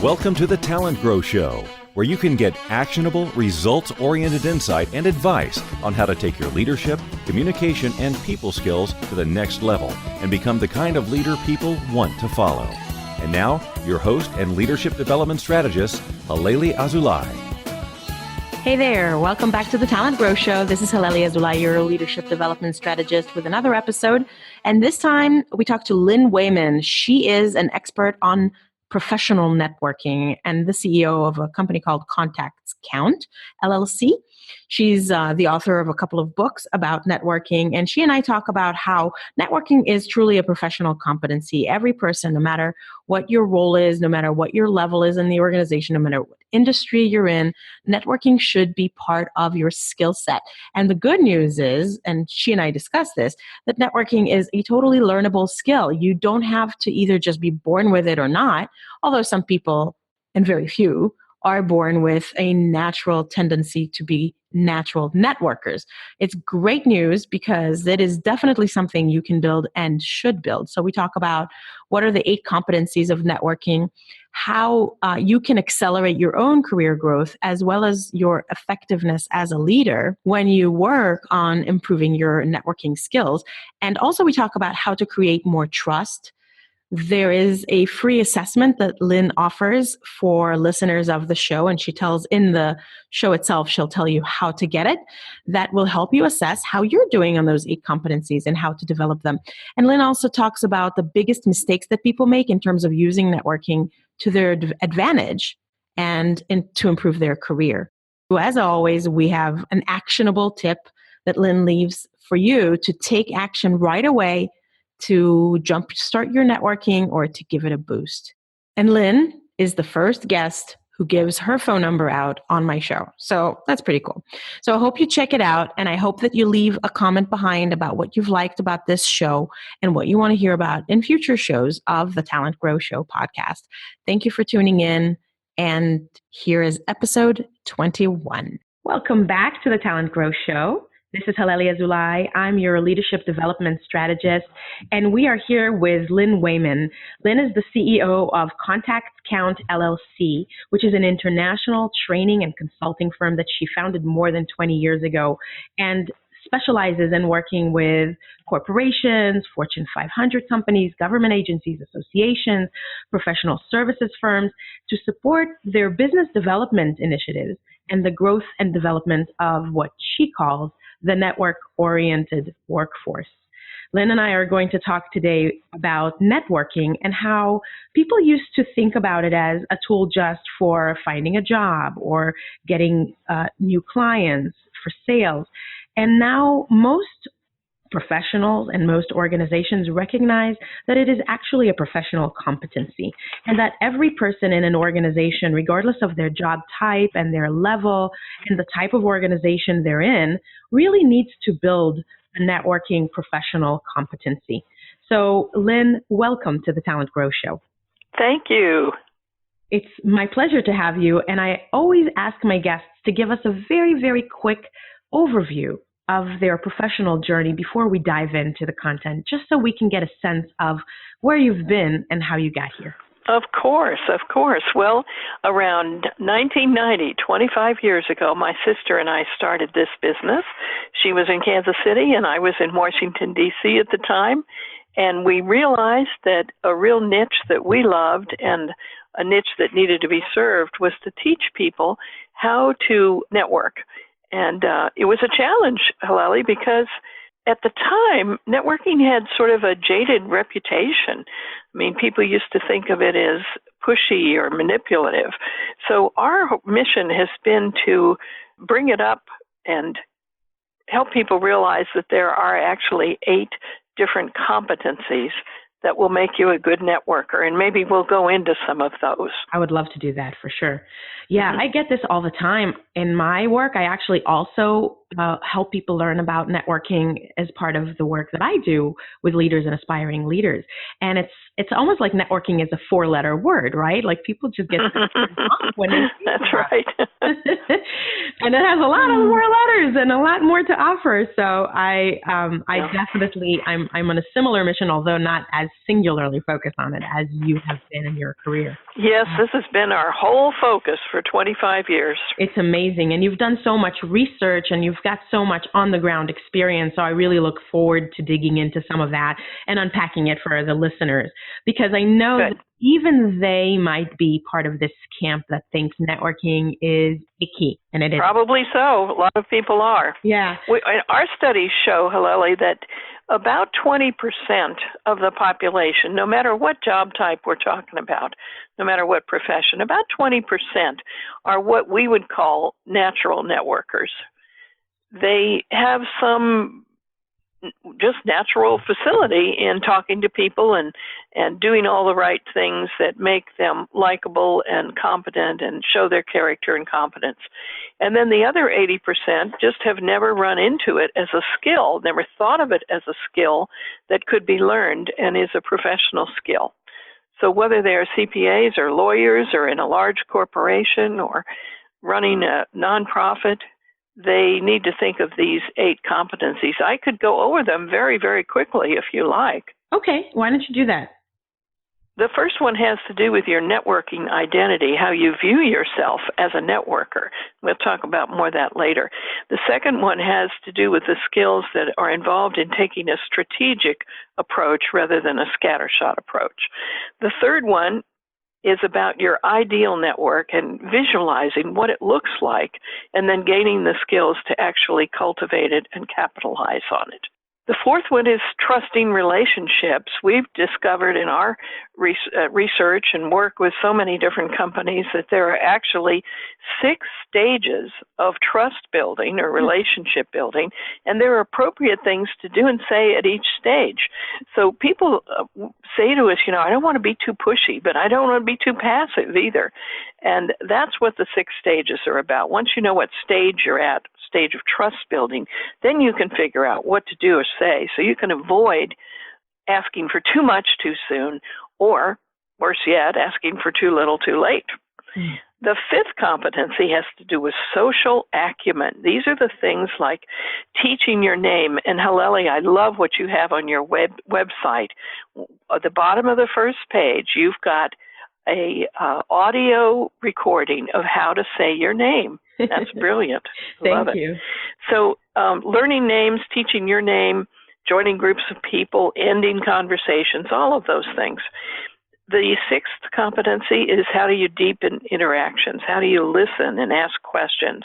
Welcome to the TalentGrow Show, where you can get actionable, results-oriented insight and advice on how to take your leadership, communication, and people skills to the next level and become the kind of leader people want to follow. And now, your host and leadership development strategist, Halelly Azulay. Hey there, welcome back to the TalentGrow Show. This is Halelly Azulay, your leadership development strategist, with another episode. And this time, we talk to Lynne Waymon. She is an expert on professional networking and the CEO of a company called Contacts Count, LLC. She's the author of a couple of books about networking, and she and I talk about how networking is truly a professional competency. Every person, no matter what your role is, no matter what your level is in the organization, no matter what industry you're in, networking should be part of your skill set. And the good news is, and she and I discussed this, that networking is a totally learnable skill. You don't have to either just be born with it or not, although some people, and very few, are born with a natural tendency to be natural networkers. It's great news because it is definitely something you can build and should build. So we talk about what are the 8 competencies of networking, how you can accelerate your own career growth as well as your effectiveness as a leader when you work on improving your networking skills. And also we talk about how to create more trust. There is a free assessment that Lynne offers for listeners of the show, and she tells in the show itself, she'll tell you how to get it. That will help you assess how you're doing on those 8 competencies and how to develop them. And Lynne also talks about the biggest mistakes that people make in terms of using networking to their advantage and to improve their career. As always, we have an actionable tip that Lynne leaves for you to take action right away to jumpstart your networking or to give it a boost. And Lynne is the first guest who gives her phone number out on my show. So that's pretty cool. So I hope you check it out, and I hope that you leave a comment behind about what you've liked about this show and what you want to hear about in future shows of the TalentGrow Show podcast. Thank you for tuning in, and here is episode 21. Welcome back to the TalentGrow Show. This is Halelly Azulay. I'm your leadership development strategist, and we are here with Lynne Waymon. Lynne is the CEO of Contacts Count, LLC, which is an international training and consulting firm that she founded more than 20 years ago and specializes in working with corporations, Fortune 500 companies, government agencies, associations, professional services firms to support their business development initiatives and the growth and development of what she calls the network-oriented workforce. Lynne and I are going to talk today about networking and how people used to think about it as a tool just for finding a job or getting new clients for sales. And now most professionals and most organizations recognize that it is actually a professional competency and that every person in an organization, regardless of their job type and their level and the type of organization they're in, really needs to build a networking professional competency. So, Lynne, welcome to the TalentGrow Show. Thank you. It's my pleasure to have you, and I always ask my guests to give us a very, very quick overview of their professional journey before we dive into the content, just so we can get a sense of where you've been and how you got here. Of course. Well, around 1990, 25 years ago, my sister and I started this business. She was in Kansas City and I was in Washington, D.C. at the time. And we realized that a real niche that we loved and a niche that needed to be served was to teach people how to network. And it was a challenge, Halelly, because at the time, networking had sort of a jaded reputation. I mean, people used to think of it as pushy or manipulative. So our mission has been to bring it up and help people realize that there are actually 8 different competencies that will make you a good networker, and maybe we'll go into some of those. I would love to do that for sure. Yeah, I get this all the time. In my work, I actually also help people learn about networking as part of the work that I do with leaders and aspiring leaders. And it's almost like networking is a 4-letter word, right? Like people just get turned off when they see That's right. and it has a lot of more letters and a lot more to offer. So I definitely, I'm on a similar mission, although not as singularly focused on it as you have been in your career. Yes, this has been our whole focus for 25 years. It's amazing. And you've done so much research and you've got so much on the ground experience. So I really look forward to digging into some of that and unpacking it for the listeners, because I know that even they might be part of this camp that thinks networking is icky. And it is. Probably so. A lot of people are. Yeah. Our studies show, Halelly, that about 20% of the population, no matter what job type we're talking about, no matter what profession, about 20% are what we would call natural networkers. They have some just natural facility in talking to people and doing all the right things that make them likable and competent and show their character and competence. And then the other 80% just have never run into it as a skill, never thought of it as a skill that could be learned and is a professional skill. So whether they are CPAs or lawyers or in a large corporation or running a nonprofit, they need to think of these 8 competencies. I could go over them very, very quickly if you like. Okay, why don't you do that? The first one has to do with your networking identity, how you view yourself as a networker. We'll talk about more of that later. The second one has to do with the skills that are involved in taking a strategic approach rather than a scattershot approach. The third one is about your ideal network and visualizing what it looks like and then gaining the skills to actually cultivate it and capitalize on it. The fourth one is trusting relationships. We've discovered in our research and work with so many different companies that there are actually 6 stages of trust building or relationship building, and there are appropriate things to do and say at each stage. So people say to us, I don't want to be too pushy, but I don't want to be too passive either. And that's what the 6 stages are about. Once you know what stage you're at, stage of trust building, then you can figure out what to do or say so you can avoid asking for too much too soon, or worse yet, asking for too little too late. The 5th competency has to do with social acumen. These are the things like teaching your name. And Halelly, I love what you have on your website. At the bottom of the first page, you've got a audio recording of how to say your name. That's brilliant. Thank you. So learning names, teaching your name, joining groups of people, ending conversations, all of those things. The 6th competency is how do you deepen interactions? How do you listen and ask questions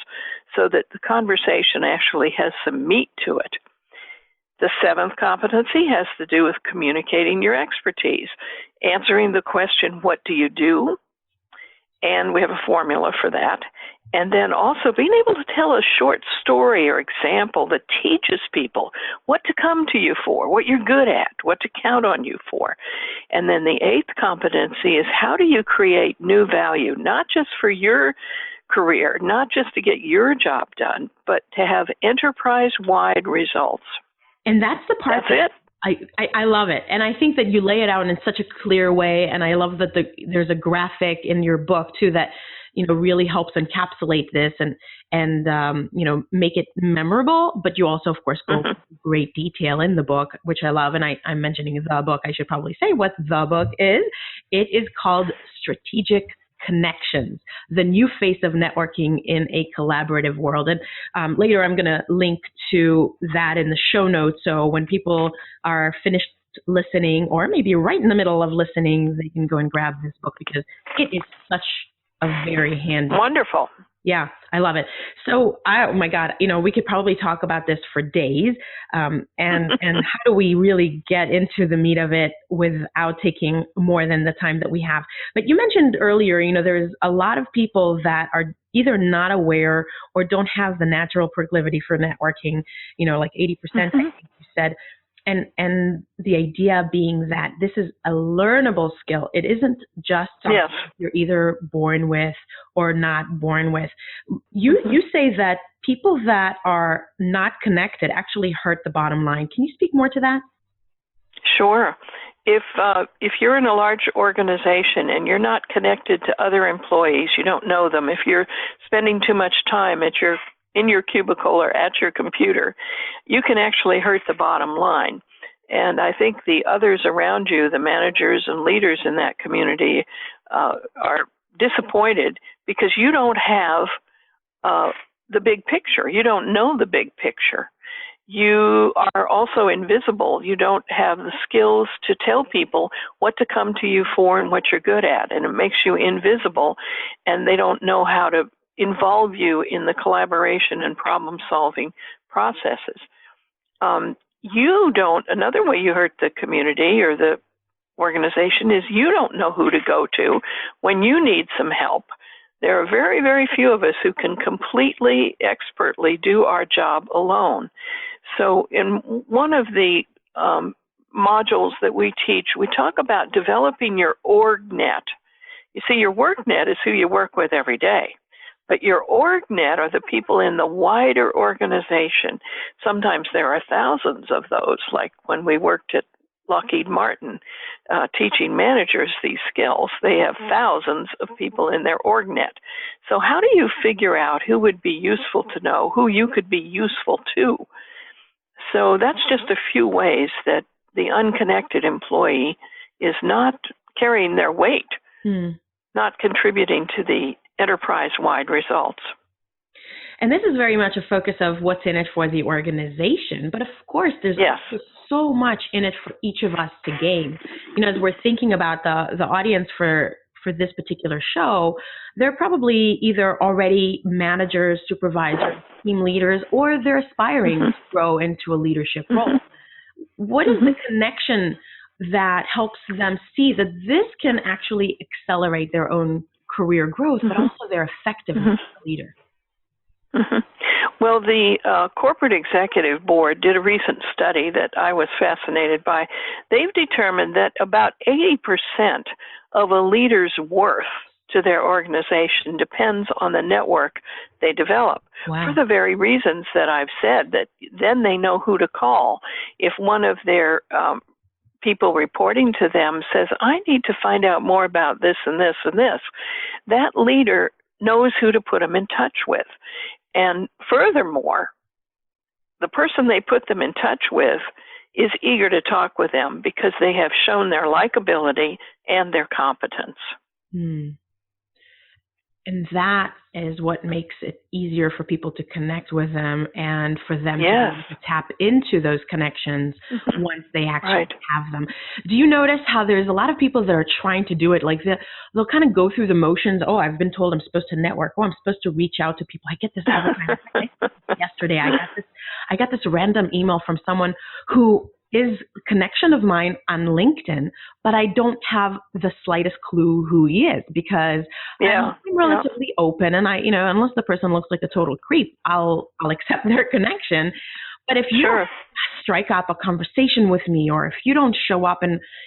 so that the conversation actually has some meat to it? The 7th competency has to do with communicating your expertise, answering the question, what do you do? And we have a formula for that. And then also being able to tell a short story or example that teaches people what to come to you for, what you're good at, what to count on you for. And then the 8th competency is how do you create new value, not just for your career, not just to get your job done, but to have enterprise-wide results. And that's the part. That's it. I love it. And I think that you lay it out in such a clear way. And I love that there's a graphic in your book too that, really helps encapsulate this and make it memorable. But you also, of course, go into great detail in the book, which I love. And I'm mentioning the book. I should probably say what the book is. It is called Strategic Connections, the new face of networking in a collaborative world. And later I'm going to link to that in the show notes. So when people are finished listening, or maybe right in the middle of listening, they can go and grab this book because it is such a very handy. Wonderful. Yeah, I love it. So, oh my God, we could probably talk about this for days. And how do we really get into the meat of it without taking more than the time that we have? But you mentioned earlier, there's a lot of people that are either not aware or don't have the natural proclivity for networking, like 80%, I think you said. And the idea being that this is a learnable skill. It isn't just something you're either born with or not born with. You say that people that are not connected actually hurt the bottom line. Can you speak more to that? Sure. If you're in a large organization and you're not connected to other employees, you don't know them. If you're spending too much time in your cubicle or at your computer, you can actually hurt the bottom line. And I think the others around you, the managers and leaders in that community, are disappointed because you don't have the big picture. You don't know the big picture. You are also invisible. You don't have the skills to tell people what to come to you for and what you're good at, and it makes you invisible, and they don't know how to involve you in the collaboration and problem-solving processes. Another way you hurt the community or the organization is you don't know who to go to when you need some help. There are very, very few of us who can completely, expertly do our job alone. So in one of the modules that we teach, we talk about developing your org net. You see, your work net is who you work with every day. But your org net are the people in the wider organization. Sometimes there are thousands of those, like when we worked at Lockheed Martin, teaching managers these skills. They have thousands of people in their org net. So how do you figure out who would be useful to know, who you could be useful to? So that's just a few ways that the unconnected employee is not carrying their weight, not contributing to the enterprise-wide results. And this is very much a focus of what's in it for the organization. But of course, there's so much in it for each of us to gain. As we're thinking about the audience for this particular show, they're probably either already managers, supervisors, team leaders, or they're aspiring to grow into a leadership role. What is the connection that helps them see that this can actually accelerate their own career growth, but also their effectiveness as a leader? Well, the Corporate Executive Board did a recent study that I was fascinated by. They've determined that about 80% of a leader's worth to their organization depends on the network they develop. Wow. For the very reasons that I've said, that then they know who to call. If one of their people reporting to them says, I need to find out more about this and this and this, that leader knows who to put them in touch with. And furthermore, the person they put them in touch with is eager to talk with them because they have shown their likability and their competence. And that is what makes it easier for people to connect with them and for them to tap into those connections once they actually have them. Do you notice how there's a lot of people that are trying to do it? Like they'll kind of go through the motions. Oh, I've been told I'm supposed to network. Oh, I'm supposed to reach out to people. I get this all the time. Yesterday, I got this random email from someone who is a connection of mine on LinkedIn, but I don't have the slightest clue who he is because I'm relatively open, and I, unless the person looks like a total creep, I'll accept their connection. But if you don't strike up a conversation with me, or if you don't show up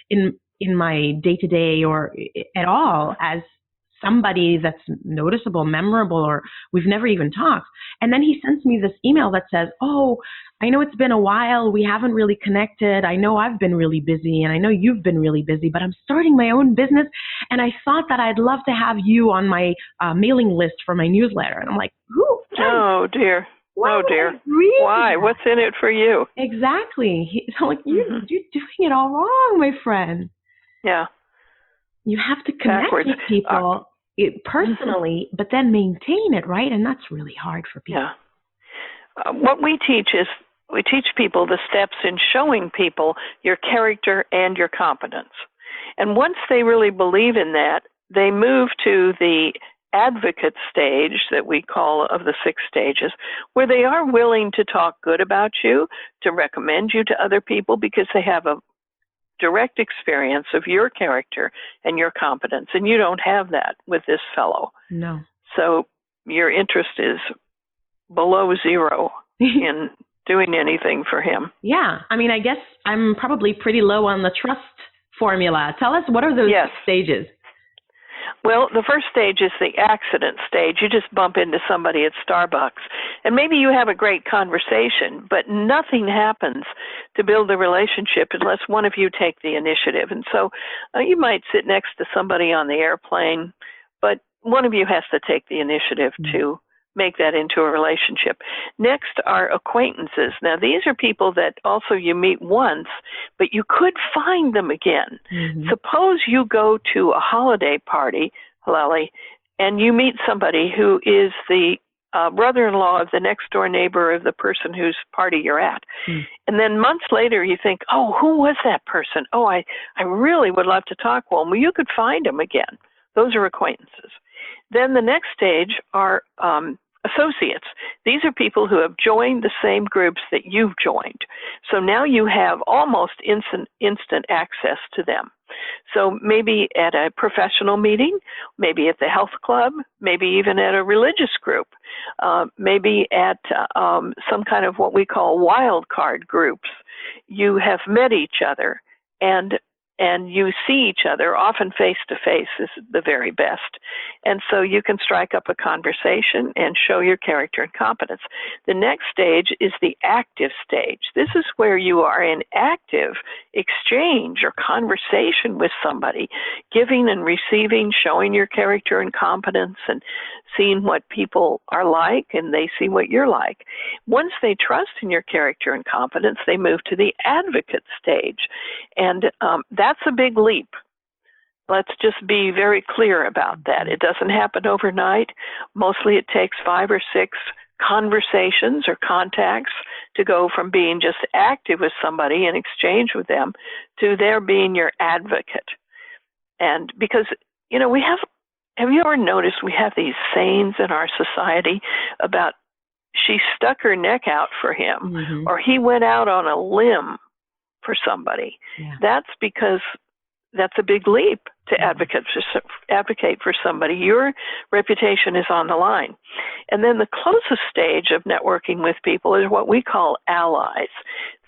in my day-to-day or at all as somebody that's noticeable, memorable, or we've never even talked. And then he sends me this email that says, oh, I know it's been a while. We haven't really connected. I know I've been really busy and I know you've been really busy, but I'm starting my own business. And I thought that I'd love to have you on my mailing list for my newsletter. And I'm like, who? Oh, dear. Oh, dear. Why? What's in it for you? Exactly. So like, you're doing it all wrong, my friend. Yeah. You have to connect with people personally, but then maintain it, right? And that's really hard for people. Yeah. What we teach is we teach people the steps in showing people your character and your competence. And once they really believe in that, they move to the advocate stage that we call of the 6 stages, where they are willing to talk good about you, to recommend you to other people because they have a direct experience of your character and your competence, and you don't have that with this fellow. No. So your interest is below zero in doing anything for him. Yeah. I mean, I guess I'm probably pretty low on the trust formula. Tell us, what are those stages? Well, the first stage is the accident stage. You just bump into somebody at Starbucks, and maybe you have a great conversation, but nothing happens to build a relationship unless one of you take the initiative. And so you might sit next to somebody on the airplane, but one of you has to take the initiative to make that into a relationship. Next are acquaintances. Now, these are people that also you meet once, but you could find them again. Suppose you go to a holiday party, Halelly, and you meet somebody who is the brother-in-law of the next-door neighbor of the person whose party you're at. And then months later you think, oh, who was that person? Oh, I really would love to talk to them. Well, you could find them again. Those are acquaintances. Then the next stage are associates. These are people who have joined the same groups that you've joined. So now you have almost instant access to them. So maybe at a professional meeting, maybe at the health club, maybe even at a religious group, maybe at some kind of what we call wild card groups. You have met each other, and you see each other, often face-to-face is the very best. And so you can strike up a conversation and show your character and competence. The next stage is the active stage. This is where you are in active exchange or conversation with somebody, giving and receiving, showing your character and competence, and seeing what people are like, and they see what you're like. Once they trust in your character and competence, they move to the advocate stage. And that's a big leap. Let's just be very clear about that. It doesn't happen overnight. Mostly it takes 5 or 6 conversations or contacts to go from being just active with somebody and exchange with them to their being your advocate. And because, you know, have you ever noticed we have these sayings in our society about she stuck her neck out for him, or he went out on a limb for somebody? That's because that's a big leap to advocate for somebody. Your reputation is on the line. And then the closest stage of networking with people is what we call allies.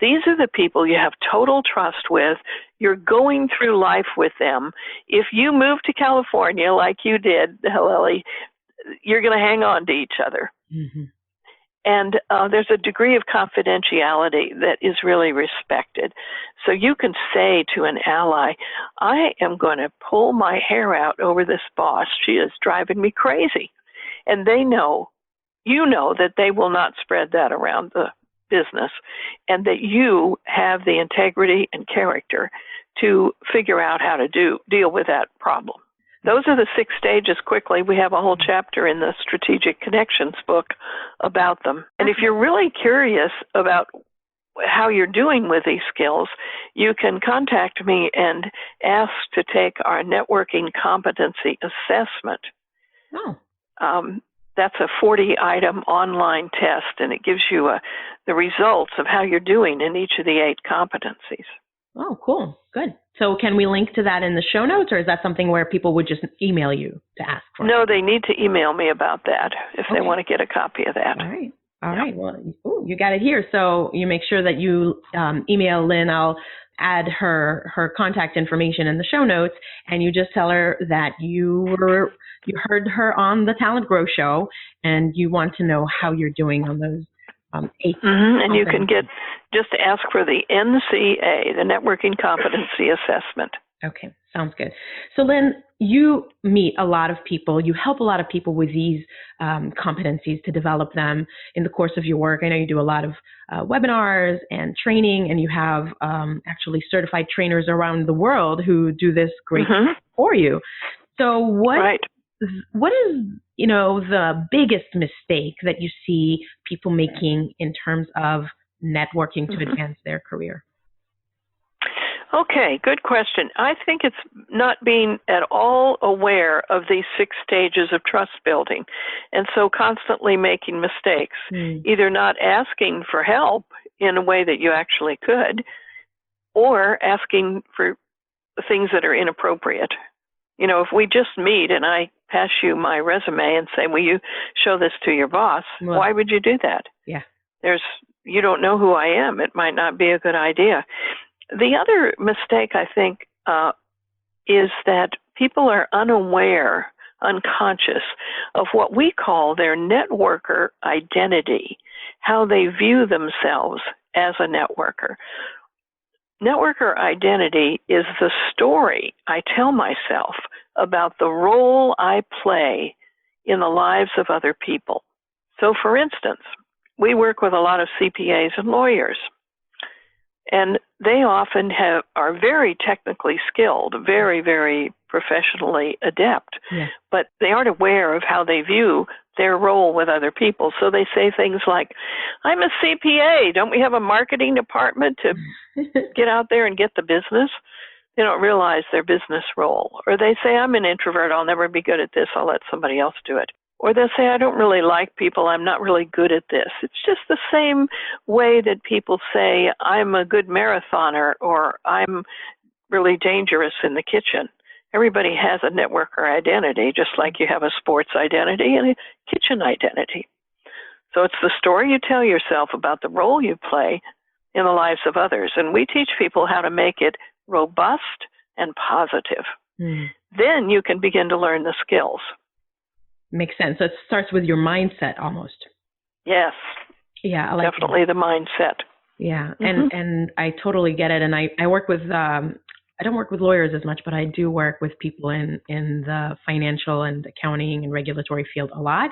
These are the people you have total trust with. You're going through life with them. If you move to California like you did, Halelly, you're going to hang on to each other. And there's a degree of confidentiality that is really respected. So you can say to an ally, I am going to pull my hair out over this boss. She is driving me crazy. And they know, you know, that they will not spread that around the business, and that you have the integrity and character to figure out how to deal with that problem. Those are the 6 stages quickly. We have a whole chapter in the Strategic Connections book about them. And if you're really curious about how you're doing with these skills, you can contact me and ask to take our networking competency assessment. That's a 40-item online test, and it gives you the results of how you're doing in each of the 8 competencies. Oh, cool. Good. So can we link to that in the show notes, or is that something where people would just email you to ask for? No, they need to email me about that if they want to get a copy of that. All right. Well, you got it here. So you make sure that you email Lynne. I'll add her contact information in the show notes, and you just tell her that you heard her on the TalentGrow show, and you want to know how you're doing on those 8. And you can just ask for the NCA, the Networking Competency Assessment. Okay, sounds good. So Lynne, you meet a lot of people, you help a lot of people with these competencies to develop them in the course of your work. I know you do a lot of webinars and training, and you have actually certified trainers around the world who do this great for you. So what is, you know, the biggest mistake that you see people making in terms of networking to advance their career? Okay, good question. I think it's not being at all aware of these 6 stages of trust building, and so constantly making mistakes, either not asking for help in a way that you actually could, or asking for things that are inappropriate. You know, if we just meet and I pass you my resume and say, will you show this to your boss, why would you do that? Yeah. There's you don't know who I am, it might not be a good idea. The other mistake, I think, is that people are unaware, unconscious of what we call their networker identity, how they view themselves as a networker. Networker identity is the story I tell myself about the role I play in the lives of other people. So, for instance, we work with a lot of CPAs and lawyers, and they often are very technically skilled, very, very professionally adept, but they aren't aware of how they view their role with other people. So they say things like, I'm a CPA, don't we have a marketing department to get out there and get the business? They don't realize their business role. Or they say, I'm an introvert, I'll never be good at this, I'll let somebody else do it. Or they'll say, I don't really like people, I'm not really good at this. It's just the same way that people say, I'm a good marathoner, or I'm really dangerous in the kitchen. Everybody has a networker identity, just like you have a sports identity and a kitchen identity. So it's the story you tell yourself about the role you play in the lives of others. And we teach people how to make it robust and positive. Then you can begin to learn the skills. Makes sense. So it starts with your mindset almost. Yes. Yeah, I like definitely the mindset. Yeah, and I totally get it. And I work with I don't work with lawyers as much, but I do work with people in the financial and accounting and regulatory field a lot.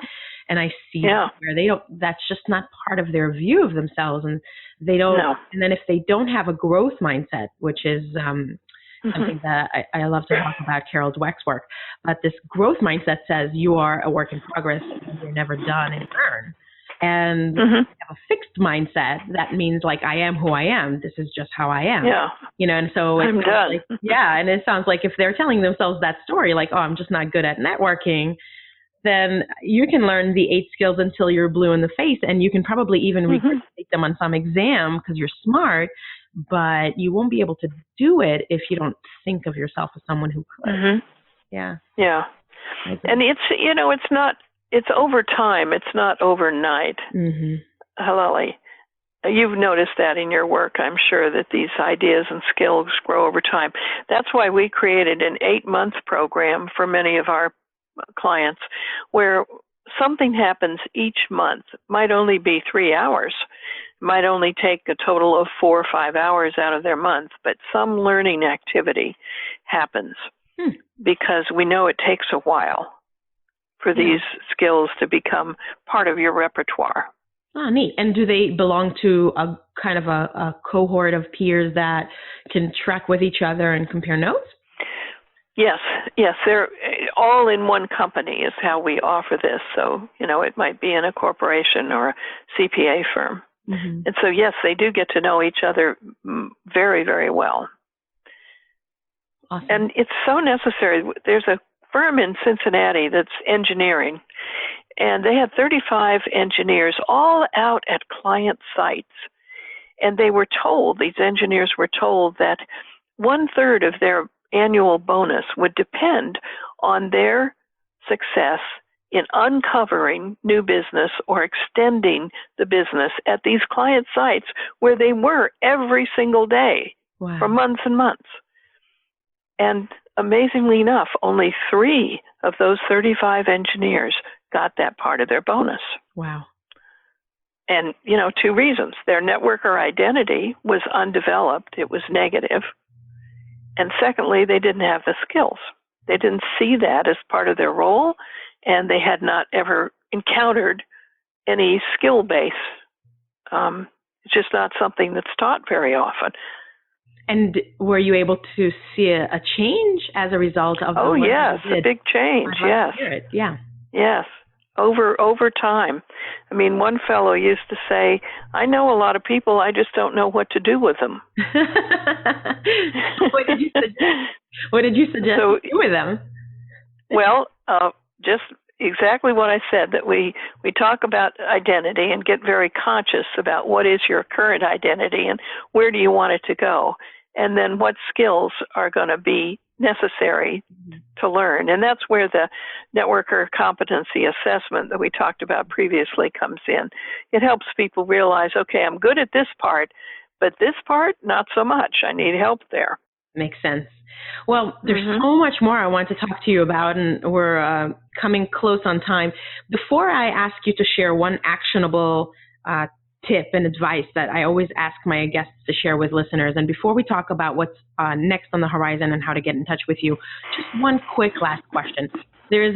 And I see where they don't, that's just not part of their view of themselves. And they don't, and then if they don't have a growth mindset, which is something that I love to talk about, Carol Dweck's work, but this growth mindset says you are a work in progress, and you're never done and learn. And if you have a fixed mindset, that means like, I am who I am. This is just how I am. Yeah. You know, and so I'm done. Like, and it sounds like if they're telling themselves that story, like, oh, I'm just not good at networking, then you can learn the 8 skills until you're blue in the face, and you can probably even retake them on some exam because you're smart, but you won't be able to do it if you don't think of yourself as someone who could. Yeah. Yeah. And it's, you know, it's over time. It's not overnight. Halelly, you've noticed that in your work, I'm sure, that these ideas and skills grow over time. That's why we created an 8-month program for many of our clients where something happens each month. It might only be 3 hours. It might only take a total of 4 or 5 hours out of their month, but some learning activity happens because we know it takes a while for these skills to become part of your repertoire. Oh, neat. And do they belong to a kind of a cohort of peers that can track with each other and compare notes? Yes, they're all in one company is how we offer this. So, you know, it might be in a corporation or a CPA firm. And so, yes, they do get to know each other very, very well. Awesome. And it's so necessary. There's a firm in Cincinnati that's engineering, and they had 35 engineers all out at client sites. And they were told, these engineers were told, that 1/3 of their annual bonus would depend on their success in uncovering new business or extending the business at these client sites where they were every single day for months and months. And amazingly enough, only 3 of those 35 engineers got that part of their bonus. Wow. And, you know, 2 reasons. Their networker identity was undeveloped. It was negative. And secondly, they didn't have the skills. They didn't see that as part of their role, and they had not ever encountered any skill base. It's just not something that's taught very often. And were you able to see a change as a result of the work yes, a big change, yes. Yeah. Yes, over time. I mean, one fellow used to say, I know a lot of people, I just don't know what to do with them. What did you suggest to do with them? Well, just exactly what I said, that we talk about identity and get very conscious about what is your current identity and where do you want it to go. and then what skills are going to be necessary to learn. And that's where the networker competency assessment that we talked about previously comes in. It helps people realize, okay, I'm good at this part, but this part, not so much. I need help there. Makes sense. Well, there's so much more I want to talk to you about, and we're coming close on time. Before I ask you to share one actionable tip and advice that I always ask my guests to share with listeners, and before we talk about what's next on the horizon and how to get in touch with you, just one quick last question. There's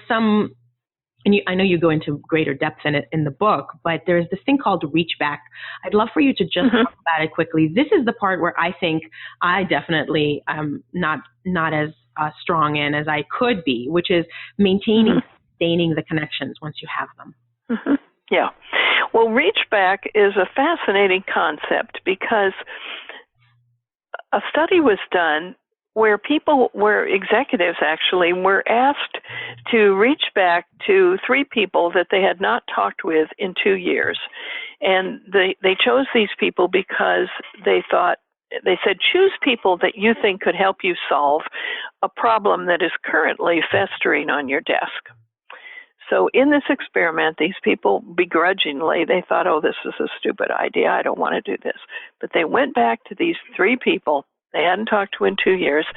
some, and I know you go into greater depth in it in the book, but there's this thing called reach back. I'd love for you to just talk about it quickly. This is the part where I think I definitely am not as strong in as I could be, which is maintaining, sustaining the connections once you have them. Yeah. Well, reach back is a fascinating concept because a study was done where executives actually were asked to reach back to 3 people that they had not talked with in 2 years. And they chose these people because they said, choose people that you think could help you solve a problem that is currently festering on your desk. So in this experiment, these people begrudgingly, they thought, oh, this is a stupid idea. I don't want to do this. But they went back to these 3 people they hadn't talked to in 2 years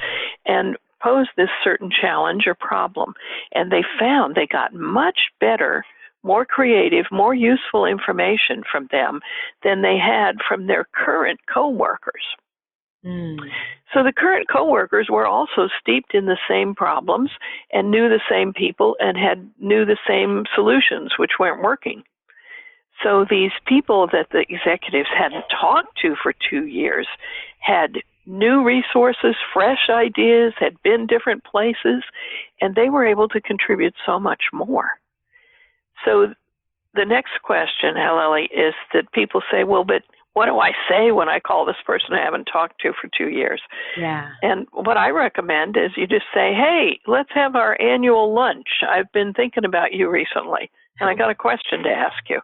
and posed this certain challenge or problem. And they found they got much better, more creative, more useful information from them than they had from their current coworkers. So the current coworkers were also steeped in the same problems and knew the same people and knew the same solutions, which weren't working. So these people that the executives hadn't talked to for 2 years had new resources, fresh ideas, had been different places, and they were able to contribute so much more. So the next question, Halelly, is that people say, well, but what do I say when I call this person I haven't talked to for 2 years? Yeah. And what I recommend is you just say, hey, let's have our annual lunch. I've been thinking about you recently, and I got a question to ask you.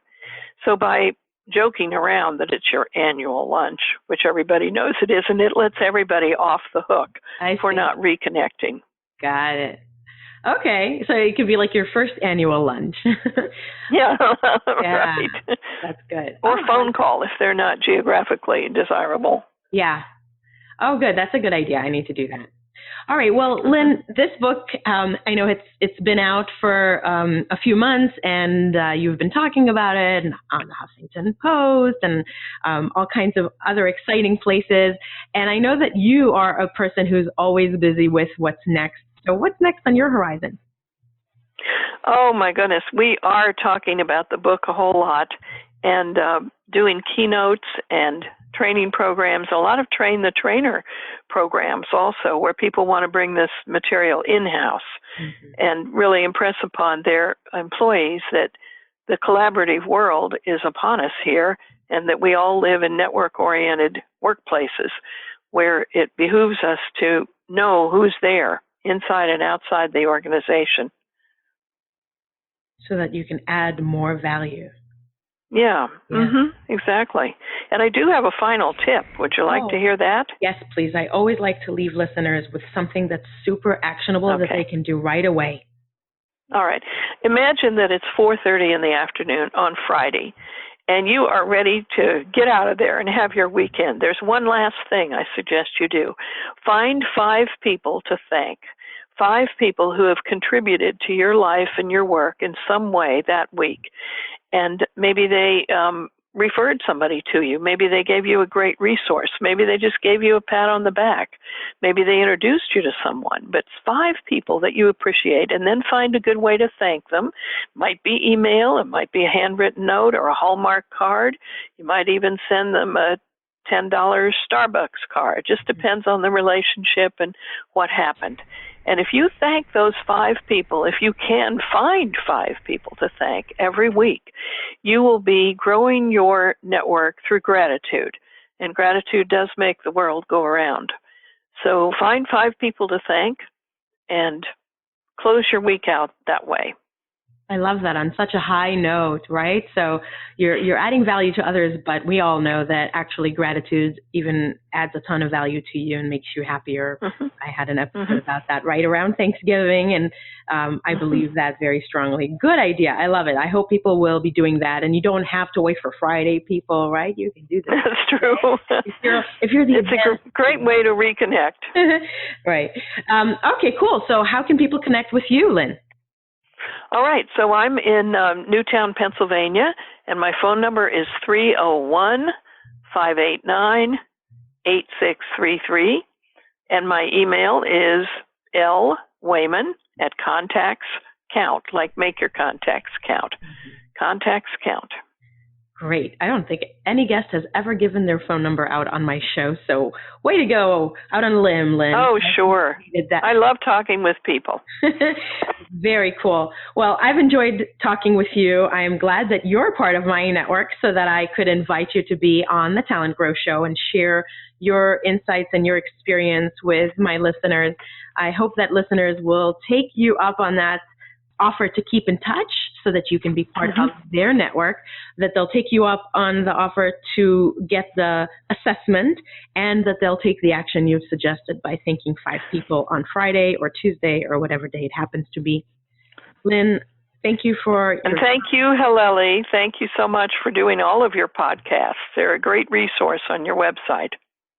So by joking around that it's your annual lunch, which everybody knows it is, and it lets everybody off the hook for not reconnecting. Got it. Okay, so it could be like your first annual lunch. Yeah, yeah, right. That's good. Or phone call if they're not geographically desirable. Yeah. Oh, good. That's a good idea. I need to do that. All right. Well, Lynne, this book, I know it's been out for a few months, and you've been talking about it on the Huffington Post and all kinds of other exciting places. And I know that you are a person who's always busy with what's next. So what's next on your horizon? Oh, my goodness. We are talking about the book a whole lot and doing keynotes and training programs, a lot of train the trainer programs also, where people want to bring this material in-house and really impress upon their employees that the collaborative world is upon us here and that we all live in network-oriented workplaces where it behooves us to know who's there inside and outside the organization. So that you can add more value. Yeah. Exactly. And I do have a final tip. Would you like to hear that? Yes, please. I always like to leave listeners with something that's super actionable that they can do right away. All right. Imagine that it's 4:30 in the afternoon on Friday, and you are ready to get out of there and have your weekend. There's one last thing I suggest you do. Find 5 people to thank. 5 people who have contributed to your life and your work in some way that week. And maybe they referred somebody to you. Maybe they gave you a great resource. Maybe they just gave you a pat on the back. Maybe they introduced you to someone. But 5 people that you appreciate, and then find a good way to thank them. It might be email, it might be a handwritten note or a Hallmark card. You might even send them a $10 Starbucks card. It just depends on the relationship and what happened. And if you thank those 5 people, if you can find 5 people to thank every week, you will be growing your network through gratitude. And gratitude does make the world go around. So find 5 people to thank and close your week out that way. I love that, on such a high note, right? So you're adding value to others, but we all know that actually gratitude even adds a ton of value to you and makes you happier. Mm-hmm. I had an episode about that right around Thanksgiving, and I believe that very strongly. Good idea. I love it. I hope people will be doing that, and you don't have to wait for Friday, people, right? You can do this. That's true. If you're the it's a great way to reconnect. Right. Okay, cool. So how can people connect with you, Lynne? All right, so I'm in Newtown, Pennsylvania, and my phone number is 301-589-8633, and my email is lwaymon@contacts count, like make your contacts count. Contacts count. Great. I don't think any guest has ever given their phone number out on my show, so way to go out on a limb, Lynne. Oh, sure. I love talking with people. Very cool. Well, I've enjoyed talking with you. I am glad that you're part of my network so that I could invite you to be on the TalentGrow show and share your insights and your experience with my listeners. I hope that listeners will take you up on that offer to keep in touch so that you can be part of their network, that they'll take you up on the offer to get the assessment, and that they'll take the action you've suggested by thanking 5 people on Friday or Tuesday or whatever day it happens to be. Lynne, thank you for And thank you, Halelly. Thank you so much for doing all of your podcasts. They're a great resource on your website.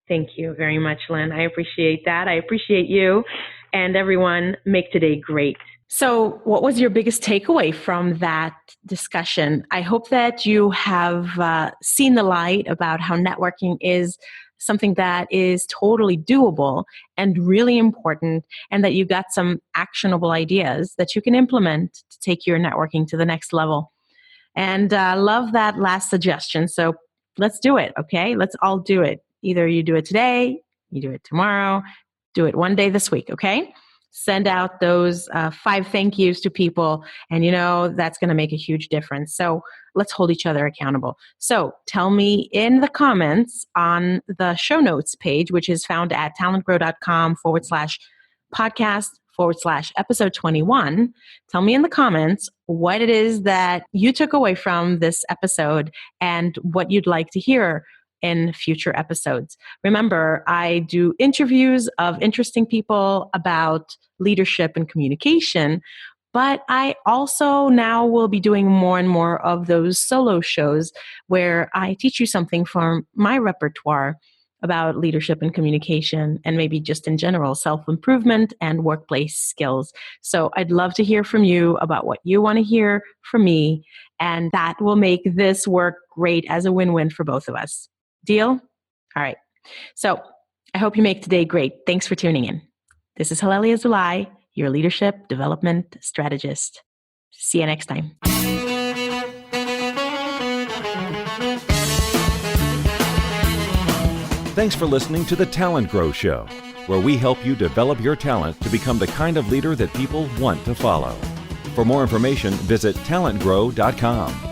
Thank you very much, Lynne. I appreciate that. I appreciate you. And everyone, make today great. So what was your biggest takeaway from that discussion? I hope that you have seen the light about how networking is something that is totally doable and really important, and that you got some actionable ideas that you can implement to take your networking to the next level. And I love that last suggestion. So let's do it, okay? Let's all do it. Either you do it today, you do it tomorrow, do it one day this week, okay? Send out those 5 thank yous to people, and that's going to make a huge difference. So let's hold each other accountable. So tell me in the comments on the show notes page, which is found at talentgrow.com/podcast/episode 21. Tell me in the comments what it is that you took away from this episode and what you'd like to hear in future episodes. Remember, I do interviews of interesting people about leadership and communication, but I also now will be doing more and more of those solo shows where I teach you something from my repertoire about leadership and communication, and maybe just in general, self-improvement and workplace skills. So I'd love to hear from you about what you want to hear from me, and that will make this work great as a win-win for both of us. Deal? All right. So I hope you make today great. Thanks for tuning in. This is Halelly Azulay, your leadership development strategist. See you next time. Thanks for listening to the TalentGrow Show, where we help you develop your talent to become the kind of leader that people want to follow. For more information, visit talentgrow.com.